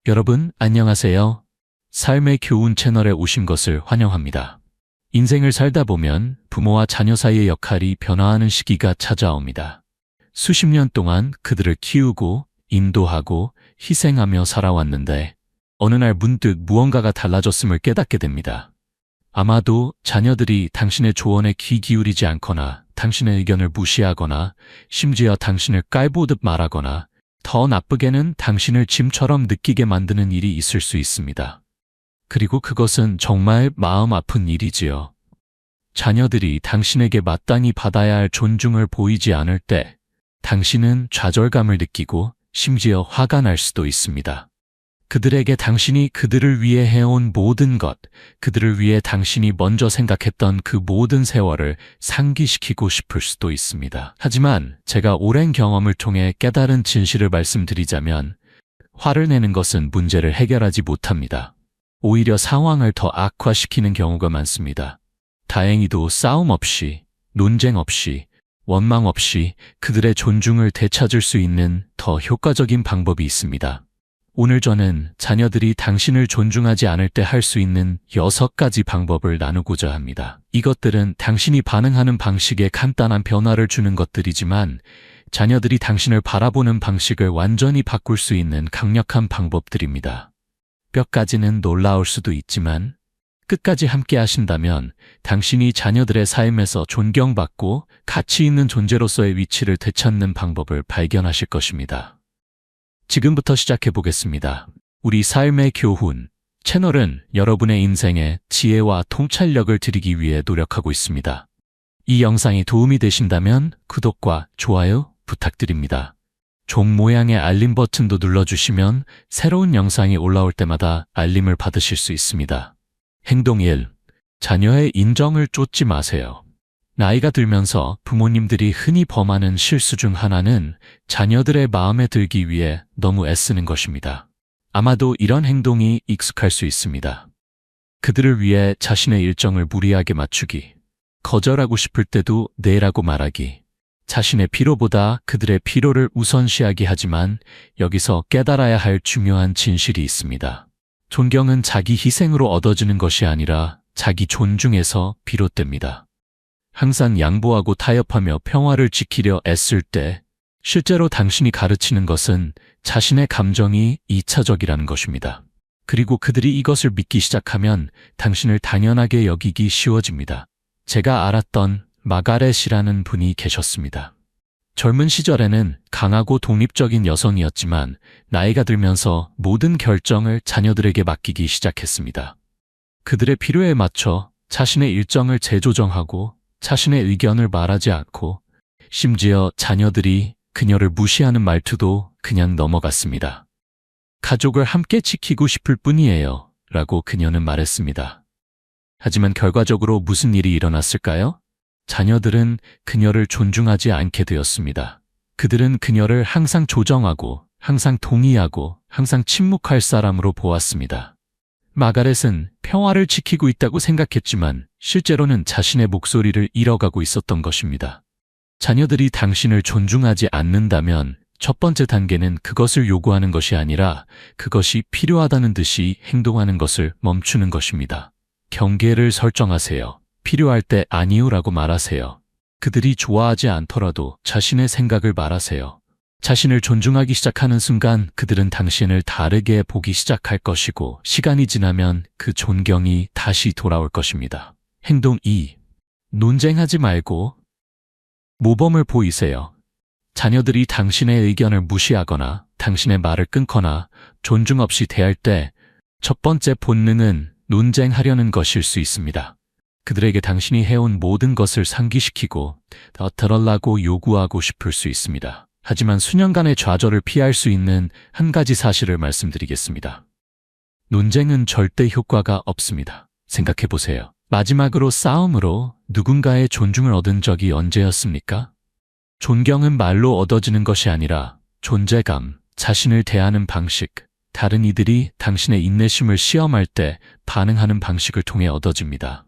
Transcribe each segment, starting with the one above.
여러분, 안녕하세요. 삶의 교훈 채널에 오신 것을 환영합니다. 인생을 살다 보면 부모와 자녀 사이의 역할이 변화하는 시기가 찾아옵니다. 수십 년 동안 그들을 키우고 인도하고 희생하며 살아왔는데 어느 날 문득 무언가가 달라졌음을 깨닫게 됩니다. 아마도 자녀들이 당신의 조언에 귀 기울이지 않거나 당신의 의견을 무시하거나 심지어 당신을 깔보듯 말하거나 더 나쁘게는 당신을 짐처럼 느끼게 만드는 일이 있을 수 있습니다. 그리고 그것은 정말 마음 아픈 일이지요. 자녀들이 당신에게 마땅히 받아야 할 존중을 보이지 않을 때 당신은 좌절감을 느끼고 심지어 화가 날 수도 있습니다. 그들에게 당신이 그들을 위해 해온 모든 것, 그들을 위해 당신이 먼저 생각했던 그 모든 세월을 상기시키고 싶을 수도 있습니다. 하지만 제가 오랜 경험을 통해 깨달은 진실을 말씀드리자면 화를 내는 것은 문제를 해결하지 못합니다. 오히려 상황을 더 악화시키는 경우가 많습니다. 다행히도 싸움 없이, 논쟁 없이, 원망 없이 그들의 존중을 되찾을 수 있는 더 효과적인 방법이 있습니다. 오늘 저는 자녀들이 당신을 존중하지 않을 때 할 수 있는 6가지 방법을 나누고자 합니다. 이것들은 당신이 반응하는 방식에 간단한 변화를 주는 것들이지만 자녀들이 당신을 바라보는 방식을 완전히 바꿀 수 있는 강력한 방법들입니다. 몇 가지는 놀라울 수도 있지만 끝까지 함께 하신다면 당신이 자녀들의 삶에서 존경받고 가치 있는 존재로서의 위치를 되찾는 방법을 발견하실 것입니다. 지금부터 시작해 보겠습니다. 우리 삶의 교훈 채널은 여러분의 인생에 지혜와 통찰력을 드리기 위해 노력하고 있습니다. 이 영상이 도움이 되신다면 구독과 좋아요 부탁드립니다. 종 모양의 알림 버튼도 눌러주시면 새로운 영상이 올라올 때마다 알림을 받으실 수 있습니다. 행동 1. 자녀의 인정을 쫓지 마세요. 나이가 들면서 부모님들이 흔히 범하는 실수 중 하나는 자녀들의 마음에 들기 위해 너무 애쓰는 것입니다. 아마도 이런 행동이 익숙할 수 있습니다. 그들을 위해 자신의 일정을 무리하게 맞추기, 거절하고 싶을 때도 네라고 말하기, 자신의 필요보다 그들의 필요를 우선시하기 하지만 여기서 깨달아야 할 중요한 진실이 있습니다. 존경은 자기 희생으로 얻어지는 것이 아니라 자기 존중에서 비롯됩니다. 항상 양보하고 타협하며 평화를 지키려 애쓸 때 실제로 당신이 가르치는 것은 자신의 감정이 2차적이라는 것입니다. 그리고 그들이 이것을 믿기 시작하면 당신을 당연하게 여기기 쉬워집니다. 제가 알았던 마가렛이라는 분이 계셨습니다. 젊은 시절에는 강하고 독립적인 여성이었지만 나이가 들면서 모든 결정을 자녀들에게 맡기기 시작했습니다. 그들의 필요에 맞춰 자신의 일정을 재조정하고 자신의 의견을 말하지 않고 심지어 자녀들이 그녀를 무시하는 말투도 그냥 넘어갔습니다. 가족을 함께 지키고 싶을 뿐이에요 라고 그녀는 말했습니다. 하지만 결과적으로 무슨 일이 일어났을까요? 자녀들은 그녀를 존중하지 않게 되었습니다. 그들은 그녀를 항상 조정하고 항상 동의하고 항상 침묵할 사람으로 보았습니다. 마가렛은 평화를 지키고 있다고 생각했지만 실제로는 자신의 목소리를 잃어가고 있었던 것입니다. 자녀들이 당신을 존중하지 않는다면 첫 번째 단계는 그것을 요구하는 것이 아니라 그것이 필요하다는 듯이 행동하는 것을 멈추는 것입니다. 경계를 설정하세요. 필요할 때 아니요라고 말하세요. 그들이 좋아하지 않더라도 자신의 생각을 말하세요. 자신을 존중하기 시작하는 순간 그들은 당신을 다르게 보기 시작할 것이고 시간이 지나면 그 존경이 다시 돌아올 것입니다. 행동 2. 논쟁하지 말고 모범을 보이세요. 자녀들이 당신의 의견을 무시하거나 당신의 말을 끊거나 존중 없이 대할 때 첫 번째 본능은 논쟁하려는 것일 수 있습니다. 그들에게 당신이 해온 모든 것을 상기시키고 더 들으라고 요구하고 싶을 수 있습니다. 하지만 수년간의 좌절을 피할 수 있는 한 가지 사실을 말씀드리겠습니다. 논쟁은 절대 효과가 없습니다. 생각해 보세요. 마지막으로 싸움으로 누군가의 존중을 얻은 적이 언제였습니까? 존경은 말로 얻어지는 것이 아니라 존재감, 자신을 대하는 방식, 다른 이들이 당신의 인내심을 시험할 때 반응하는 방식을 통해 얻어집니다.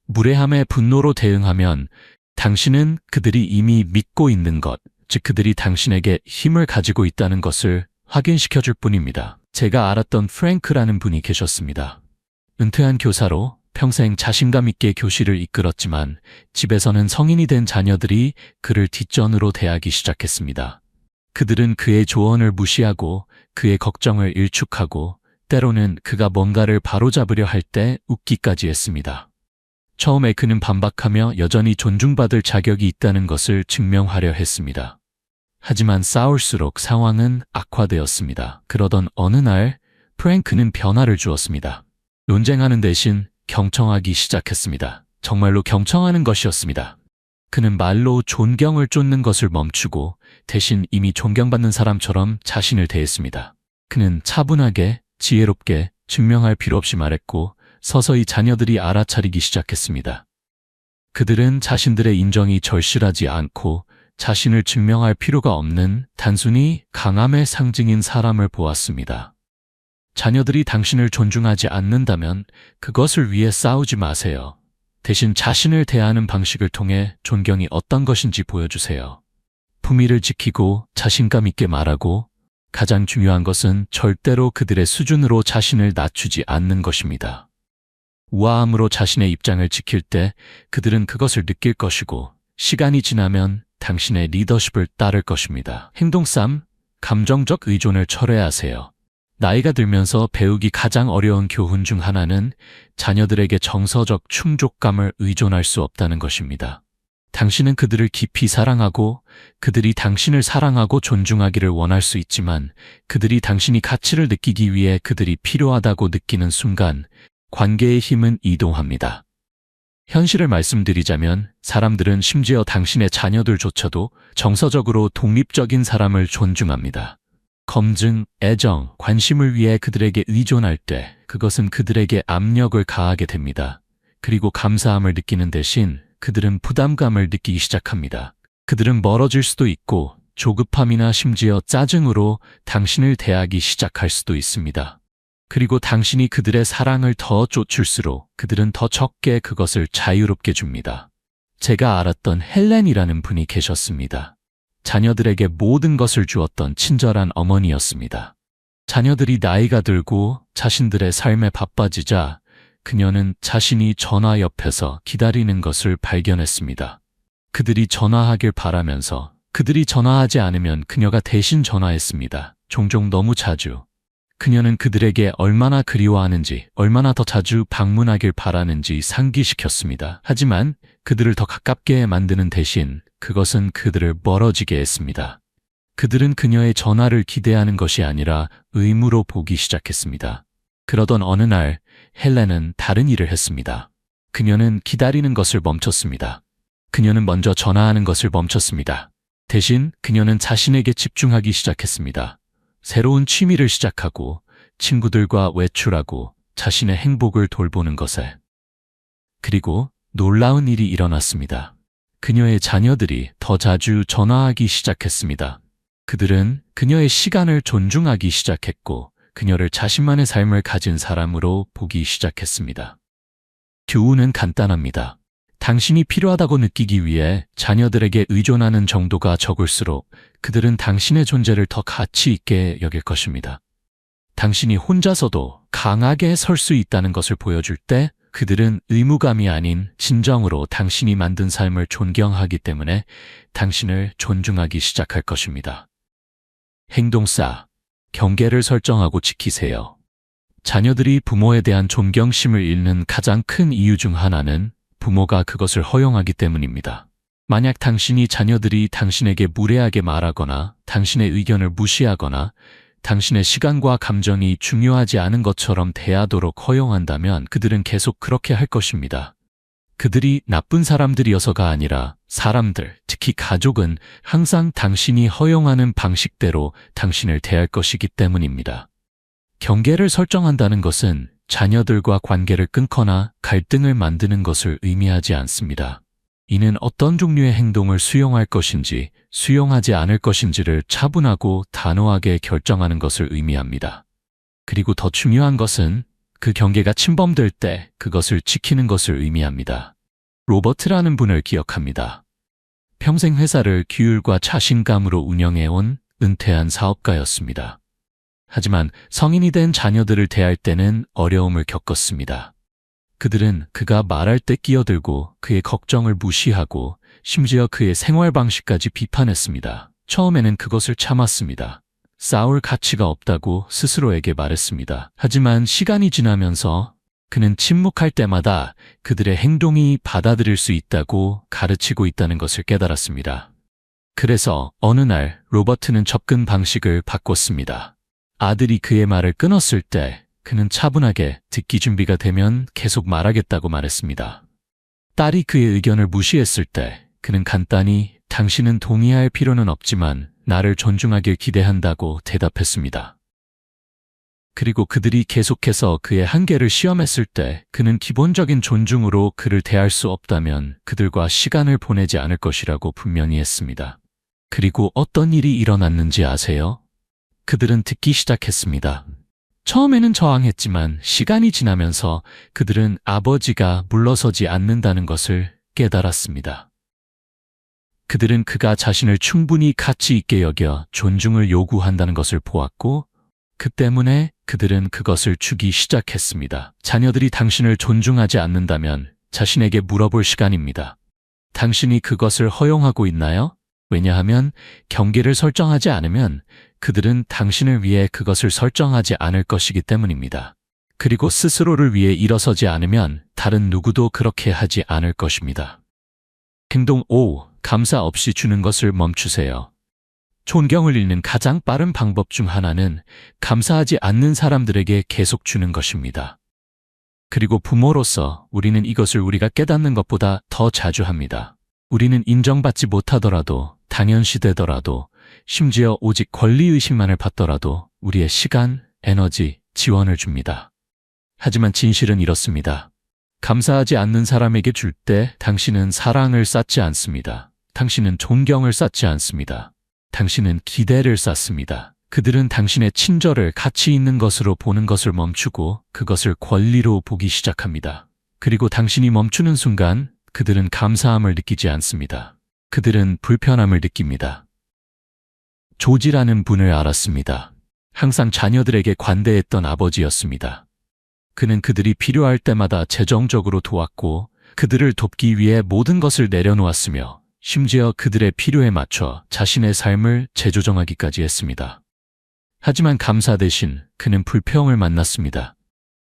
무례함에 분노로 대응하면 당신은 그들이 이미 믿고 있는 것, 즉 그들이 당신에게 힘을 가지고 있다는 것을 확인시켜줄 뿐입니다. 제가 알았던 프랭크라는 분이 계셨습니다. 은퇴한 교사로 평생 자신감 있게 교실을 이끌었지만 집에서는 성인이 된 자녀들이 그를 뒷전으로 대하기 시작했습니다. 그들은 그의 조언을 무시하고 그의 걱정을 일축하고 때로는 그가 뭔가를 바로잡으려 할 때 웃기까지 했습니다. 처음에 그는 반박하며 여전히 존중받을 자격이 있다는 것을 증명하려 했습니다. 하지만 싸울수록 상황은 악화되었습니다. 그러던 어느 날 프랭크는 변화를 주었습니다. 논쟁하는 대신 경청하기 시작했습니다. 정말로 경청하는 것이었습니다. 그는 말로 존경을 쫓는 것을 멈추고 대신 이미 존경받는 사람처럼 자신을 대했습니다. 그는 차분하게, 지혜롭게, 증명할 필요 없이 말했고 서서히 자녀들이 알아차리기 시작했습니다. 그들은 자신들의 인정이 절실하지 않고 자신을 증명할 필요가 없는 단순히 강함의 상징인 사람을 보았습니다. 자녀들이 당신을 존중하지 않는다면 그것을 위해 싸우지 마세요. 대신 자신을 대하는 방식을 통해 존경이 어떤 것인지 보여주세요. 품위를 지키고 자신감 있게 말하고 가장 중요한 것은 절대로 그들의 수준으로 자신을 낮추지 않는 것입니다. 우아함으로 자신의 입장을 지킬 때 그들은 그것을 느낄 것이고 시간이 지나면 당신의 리더십을 따를 것입니다. 행동 3. 감정적 의존을 철회하세요. 나이가 들면서 배우기 가장 어려운 교훈 중 하나는 자녀들에게 정서적 충족감을 의존할 수 없다는 것입니다. 당신은 그들을 깊이 사랑하고 그들이 당신을 사랑하고 존중하기를 원할 수 있지만 그들이 당신이 가치를 느끼기 위해 그들이 필요하다고 느끼는 순간 관계의 힘은 이동합니다. 현실을 말씀드리자면 사람들은 심지어 당신의 자녀들조차도 정서적으로 독립적인 사람을 존중합니다. 검증, 애정, 관심을 위해 그들에게 의존할 때 그것은 그들에게 압력을 가하게 됩니다. 그리고 감사함을 느끼는 대신 그들은 부담감을 느끼기 시작합니다. 그들은 멀어질 수도 있고 조급함이나 심지어 짜증으로 당신을 대하기 시작할 수도 있습니다. 그리고 당신이 그들의 사랑을 더 쫓을수록 그들은 더 적게 그것을 자유롭게 줍니다. 제가 알았던 헬렌이라는 분이 계셨습니다. 자녀들에게 모든 것을 주었던 친절한 어머니였습니다. 자녀들이 나이가 들고 자신들의 삶에 바빠지자 그녀는 자신이 전화 옆에서 기다리는 것을 발견했습니다. 그들이 전화하길 바라면서 그들이 전화하지 않으면 그녀가 대신 전화했습니다. 종종 너무 자주. 그녀는 그들에게 얼마나 그리워하는지, 얼마나 더 자주 방문하길 바라는지 상기시켰습니다. 하지만 그들을 더 가깝게 만드는 대신 그것은 그들을 멀어지게 했습니다. 그들은 그녀의 전화를 기대하는 것이 아니라 의무로 보기 시작했습니다. 그러던 어느 날 헬렌은 다른 일을 했습니다. 그녀는 기다리는 것을 멈췄습니다. 그녀는 먼저 전화하는 것을 멈췄습니다. 대신 그녀는 자신에게 집중하기 시작했습니다. 새로운 취미를 시작하고 친구들과 외출하고 자신의 행복을 돌보는 것에. 그리고 놀라운 일이 일어났습니다. 그녀의 자녀들이 더 자주 전화하기 시작했습니다. 그들은 그녀의 시간을 존중하기 시작했고 그녀를 자신만의 삶을 가진 사람으로 보기 시작했습니다. 교훈은 간단합니다. 당신이 필요하다고 느끼기 위해 자녀들에게 의존하는 정도가 적을수록 그들은 당신의 존재를 더 가치 있게 여길 것입니다. 당신이 혼자서도 강하게 설 수 있다는 것을 보여줄 때 그들은 의무감이 아닌 진정으로 당신이 만든 삶을 존경하기 때문에 당신을 존중하기 시작할 것입니다. 행동 4. 경계를 설정하고 지키세요. 자녀들이 부모에 대한 존경심을 잃는 가장 큰 이유 중 하나는 부모가 그것을 허용하기 때문입니다. 만약 당신이 자녀들이 당신에게 무례하게 말하거나 당신의 의견을 무시하거나 당신의 시간과 감정이 중요하지 않은 것처럼 대하도록 허용한다면 그들은 계속 그렇게 할 것입니다. 그들이 나쁜 사람들이어서가 아니라 사람들, 특히 가족은 항상 당신이 허용하는 방식대로 당신을 대할 것이기 때문입니다. 경계를 설정한다는 것은 자녀들과 관계를 끊거나 갈등을 만드는 것을 의미하지 않습니다. 이는 어떤 종류의 행동을 수용할 것인지, 수용하지 않을 것인지를 차분하고 단호하게 결정하는 것을 의미합니다. 그리고 더 중요한 것은 그 경계가 침범될 때 그것을 지키는 것을 의미합니다. 로버트라는 분을 기억합니다. 평생 회사를 규율과 자신감으로 운영해온 은퇴한 사업가였습니다. 하지만 성인이 된 자녀들을 대할 때는 어려움을 겪었습니다. 그들은 그가 말할 때 끼어들고 그의 걱정을 무시하고 심지어 그의 생활 방식까지 비판했습니다. 처음에는 그것을 참았습니다. 싸울 가치가 없다고 스스로에게 말했습니다. 하지만 시간이 지나면서 그는 침묵할 때마다 그들의 행동이 받아들일 수 있다고 가르치고 있다는 것을 깨달았습니다. 그래서 어느 날 로버트는 접근 방식을 바꿨습니다. 아들이 그의 말을 끊었을 때 그는 차분하게 듣기 준비가 되면 계속 말하겠다고 말했습니다. 딸이 그의 의견을 무시했을 때 그는 간단히 당신은 동의할 필요는 없지만 나를 존중하길 기대한다고 대답했습니다. 그리고 그들이 계속해서 그의 한계를 시험했을 때 그는 기본적인 존중으로 그를 대할 수 없다면 그들과 시간을 보내지 않을 것이라고 분명히 했습니다. 그리고 어떤 일이 일어났는지 아세요? 그들은 듣기 시작했습니다. 처음에는 저항했지만 시간이 지나면서 그들은 아버지가 물러서지 않는다는 것을 깨달았습니다. 그들은 그가 자신을 충분히 가치 있게 여겨 존중을 요구한다는 것을 보았고 그 때문에 그들은 그것을 주기 시작했습니다. 자녀들이 당신을 존중하지 않는다면 자신에게 물어볼 시간입니다. 당신이 그것을 허용하고 있나요? 왜냐하면 경계를 설정하지 않으면 그들은 당신을 위해 그것을 설정하지 않을 것이기 때문입니다. 그리고 스스로를 위해 일어서지 않으면 다른 누구도 그렇게 하지 않을 것입니다. 행동 5. 감사 없이 주는 것을 멈추세요. 존경을 잃는 가장 빠른 방법 중 하나는 감사하지 않는 사람들에게 계속 주는 것입니다. 그리고 부모로서 우리는 이것을 우리가 깨닫는 것보다 더 자주 합니다. 우리는 인정받지 못하더라도 당연시되더라도 심지어 오직 권리의식만을 받더라도 우리의 시간, 에너지, 지원을 줍니다. 하지만 진실은 이렇습니다. 감사하지 않는 사람에게 줄 때 당신은 사랑을 쌓지 않습니다. 당신은 존경을 쌓지 않습니다. 당신은 기대를 쌓습니다. 그들은 당신의 친절을 가치 있는 것으로 보는 것을 멈추고 그것을 권리로 보기 시작합니다. 그리고 당신이 멈추는 순간 그들은 감사함을 느끼지 않습니다. 그들은 불편함을 느낍니다. 조지라는 분을 알았습니다. 항상 자녀들에게 관대했던 아버지였습니다. 그는 그들이 필요할 때마다 재정적으로 도왔고 그들을 돕기 위해 모든 것을 내려놓았으며 심지어 그들의 필요에 맞춰 자신의 삶을 재조정하기까지 했습니다. 하지만 감사 대신 그는 불평을 만났습니다.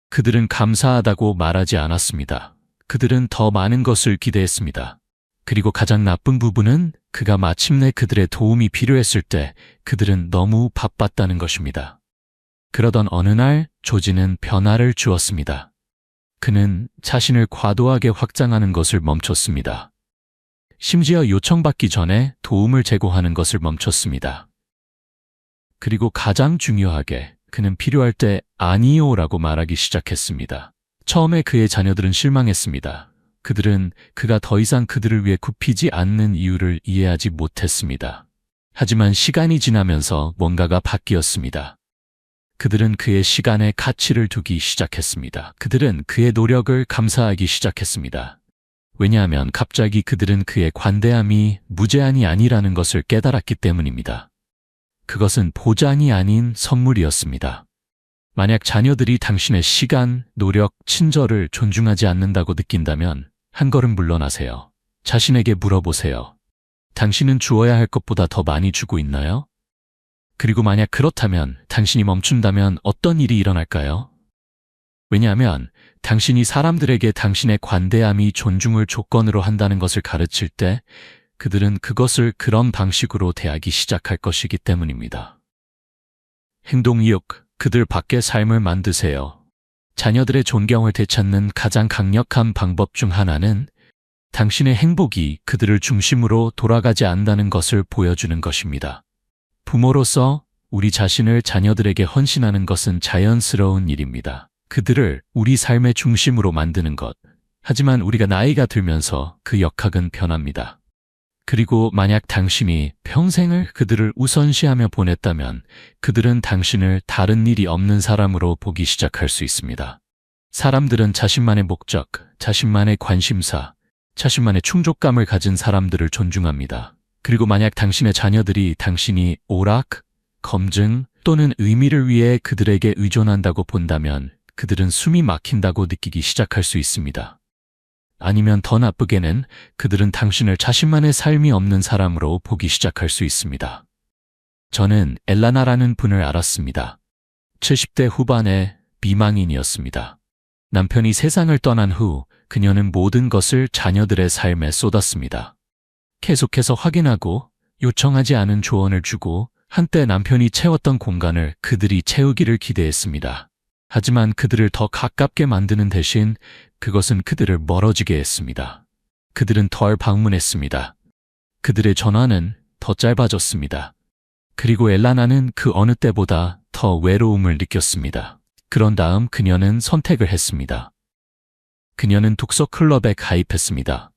그들은 감사하다고 말하지 않았습니다. 그들은 더 많은 것을 기대했습니다. 그리고 가장 나쁜 부분은 그가 마침내 그들의 도움이 필요했을 때 그들은 너무 바빴다는 것입니다. 그러던 어느 날 조지는 변화를 주었습니다. 그는 자신을 과도하게 확장하는 것을 멈췄습니다. 심지어 요청받기 전에 도움을 제공하는 것을 멈췄습니다. 그리고 가장 중요하게 그는 필요할 때 아니요라고 말하기 시작했습니다. 처음에 그의 자녀들은 실망했습니다. 그들은 그가 더 이상 그들을 위해 굽히지 않는 이유를 이해하지 못했습니다. 하지만 시간이 지나면서 뭔가가 바뀌었습니다. 그들은 그의 시간에 가치를 두기 시작했습니다. 그들은 그의 노력을 감사하기 시작했습니다. 왜냐하면 갑자기 그들은 그의 관대함이 무제한이 아니라는 것을 깨달았기 때문입니다. 그것은 보장이 아닌 선물이었습니다. 만약 자녀들이 당신의 시간, 노력, 친절을 존중하지 않는다고 느낀다면 한 걸음 물러나세요. 자신에게 물어보세요. 당신은 주어야 할 것보다 더 많이 주고 있나요? 그리고 만약 그렇다면 당신이 멈춘다면 어떤 일이 일어날까요? 왜냐하면 당신이 사람들에게 당신의 관대함이 존중을 조건으로 한다는 것을 가르칠 때 그들은 그것을 그런 방식으로 대하기 시작할 것이기 때문입니다. 행동 6. 그들 밖의 삶을 만드세요. 자녀들의 존경을 되찾는 가장 강력한 방법 중 하나는 당신의 행복이 그들을 중심으로 돌아가지 않는다는 것을 보여주는 것입니다. 부모로서 우리 자신을 자녀들에게 헌신하는 것은 자연스러운 일입니다. 그들을 우리 삶의 중심으로 만드는 것. 하지만 우리가 나이가 들면서 그 역학은 변합니다. 그리고 만약 당신이 평생을 그들을 우선시하며 보냈다면 그들은 당신을 다른 일이 없는 사람으로 보기 시작할 수 있습니다. 사람들은 자신만의 목적, 자신만의 관심사, 자신만의 충족감을 가진 사람들을 존중합니다. 그리고 만약 당신의 자녀들이 당신이 오락, 검증, 또는 의미를 위해 그들에게 의존한다고 본다면 그들은 숨이 막힌다고 느끼기 시작할 수 있습니다. 아니면 더 나쁘게는 그들은 당신을 자신만의 삶이 없는 사람으로 보기 시작할 수 있습니다. 저는 엘라나라는 분을 알았습니다. 70대 후반의 비망인이었습니다. 남편이 세상을 떠난 후 그녀는 모든 것을 자녀들의 삶에 쏟았습니다. 계속해서 확인하고 요청하지 않은 조언을 주고 한때 남편이 채웠던 공간을 그들이 채우기를 기대했습니다. 하지만 그들을 더 가깝게 만드는 대신 그것은 그들을 멀어지게 했습니다. 그들은 덜 방문했습니다. 그들의 전화는 더 짧아졌습니다. 그리고 엘라나는 그 어느 때보다 더 외로움을 느꼈습니다. 그런 다음 그녀는 선택을 했습니다. 그녀는 독서 클럽에 가입했습니다.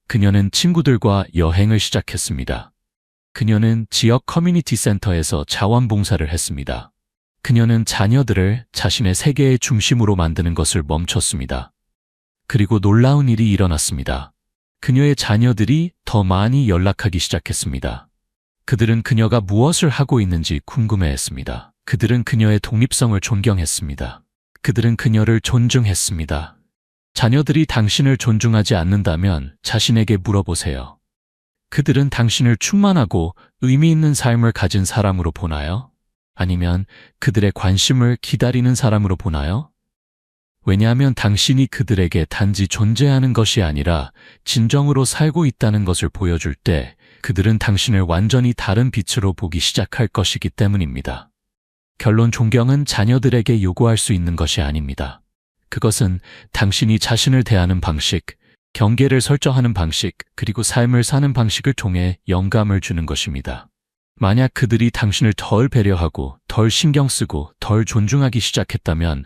그녀는 친구들과 여행을 시작했습니다. 그녀는 지역 커뮤니티 센터에서 자원봉사를 했습니다. 그녀는 자녀들을 자신의 세계의 중심으로 만드는 것을 멈췄습니다. 그리고 놀라운 일이 일어났습니다. 그녀의 자녀들이 더 많이 연락하기 시작했습니다. 그들은 그녀가 무엇을 하고 있는지 궁금해했습니다. 그들은 그녀의 독립성을 존경했습니다. 그들은 그녀를 존중했습니다. 자녀들이 당신을 존중하지 않는다면 자신에게 물어보세요. 그들은 당신을 충만하고 의미 있는 삶을 가진 사람으로 보나요? 아니면 그들의 관심을 기다리는 사람으로 보나요? 왜냐하면 당신이 그들에게 단지 존재하는 것이 아니라 진정으로 살고 있다는 것을 보여줄 때 그들은 당신을 완전히 다른 빛으로 보기 시작할 것이기 때문입니다. 결론, 존경은 자녀들에게 요구할 수 있는 것이 아닙니다. 그것은 당신이 자신을 대하는 방식, 경계를 설정하는 방식, 그리고 삶을 사는 방식을 통해 영감을 주는 것입니다. 만약 그들이 당신을 덜 배려하고 덜 신경 쓰고 덜 존중하기 시작했다면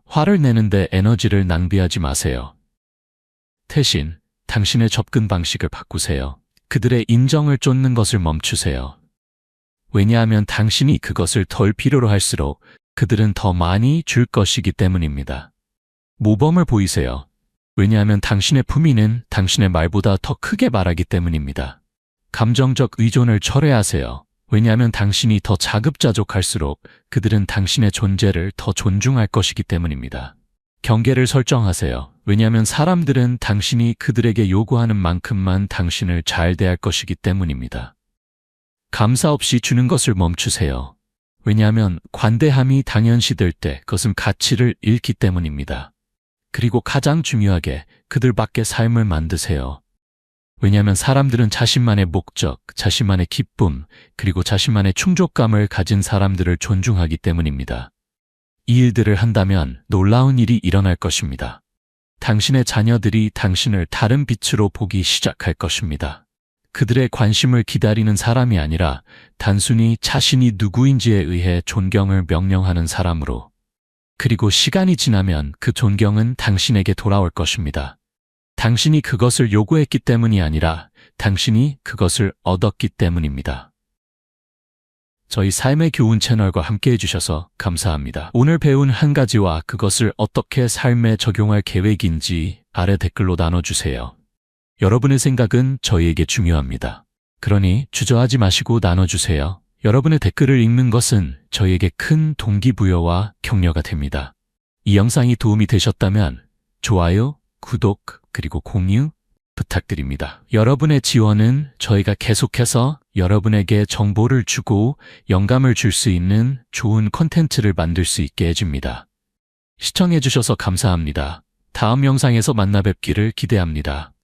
화를 내는데 에너지를 낭비하지 마세요. 대신 당신의 접근 방식을 바꾸세요. 그들의 인정을 쫓는 것을 멈추세요. 왜냐하면 당신이 그것을 덜 필요로 할수록 그들은 더 많이 줄 것이기 때문입니다. 모범을 보이세요. 왜냐하면 당신의 품위는 당신의 말보다 더 크게 말하기 때문입니다. 감정적 의존을 철회하세요. 왜냐하면 당신이 더 자급자족할수록 그들은 당신의 존재를 더 존중할 것이기 때문입니다. 경계를 설정하세요. 왜냐하면 사람들은 당신이 그들에게 요구하는 만큼만 당신을 잘 대할 것이기 때문입니다. 감사 없이 주는 것을 멈추세요. 왜냐하면 관대함이 당연시될 때 그것은 가치를 잃기 때문입니다. 그리고 가장 중요하게 그들밖에 삶을 만드세요. 왜냐하면 사람들은 자신만의 목적, 자신만의 기쁨, 그리고 자신만의 충족감을 가진 사람들을 존중하기 때문입니다. 이 일들을 한다면 놀라운 일이 일어날 것입니다. 당신의 자녀들이 당신을 다른 빛으로 보기 시작할 것입니다. 그들의 관심을 기다리는 사람이 아니라 단순히 자신이 누구인지에 의해 존경을 명령하는 사람으로. 그리고 시간이 지나면 그 존경은 당신에게 돌아올 것입니다. 당신이 그것을 요구했기 때문이 아니라 당신이 그것을 얻었기 때문입니다. 저희 삶의 교훈 채널과 함께 해주셔서 감사합니다. 오늘 배운 한 가지와 그것을 어떻게 삶에 적용할 계획인지 아래 댓글로 나눠주세요. 여러분의 생각은 저희에게 중요합니다. 그러니 주저하지 마시고 나눠주세요. 여러분의 댓글을 읽는 것은 저희에게 큰 동기부여와 격려가 됩니다. 이 영상이 도움이 되셨다면 좋아요, 구독, 그리고 공유 부탁드립니다. 여러분의 지원은 저희가 계속해서 여러분에게 정보를 주고 영감을 줄 수 있는 좋은 콘텐츠를 만들 수 있게 해줍니다. 시청해주셔서 감사합니다. 다음 영상에서 만나 뵙기를 기대합니다.